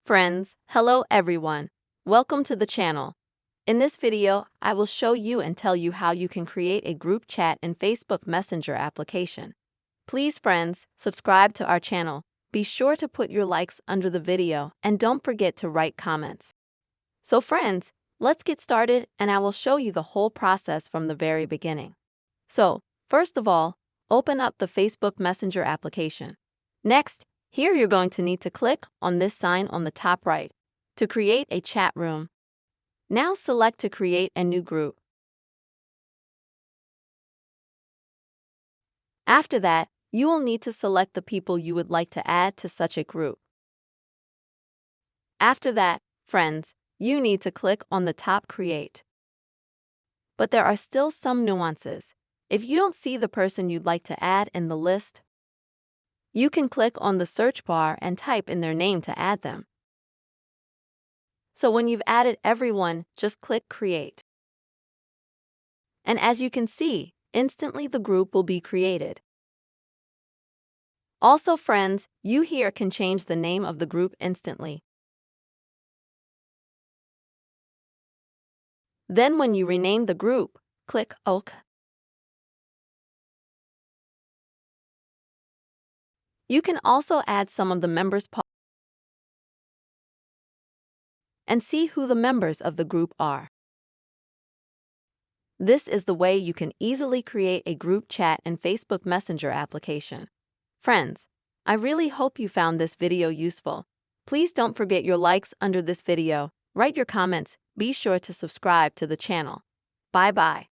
Friends, hello everyone. Welcome to the channel. In this video, I will show you and tell you how you can create a group chat in Facebook Messenger application. Please friends, subscribe to our channel. Be sure to put your likes under the video and don't forget to write comments. So friends, let's get started and I will show you the whole process from the very beginning. So, first of all, open up the Facebook Messenger application. Next, here you're going to need to click on this sign on the top right to create a chat room. Now select to create a new group. After that, you will need to select the people you would like to add to such a group. After that, friends, you need to click on the top Create. But there are still some nuances. If you don't see the person you'd like to add in the list, you can click on the search bar and type in their name to add them. So when you've added everyone, just click Create. And as you can see, instantly the group will be created. Also friends, you here can change the name of the group instantly. Then when you rename the group, click OK. You can also add some of the members and see who the members of the group are. This is the way you can easily create a group chat in Facebook Messenger application. Friends, I really hope you found this video useful. Please don't forget your likes under this video, write your comments, be sure to subscribe to the channel. Bye-bye.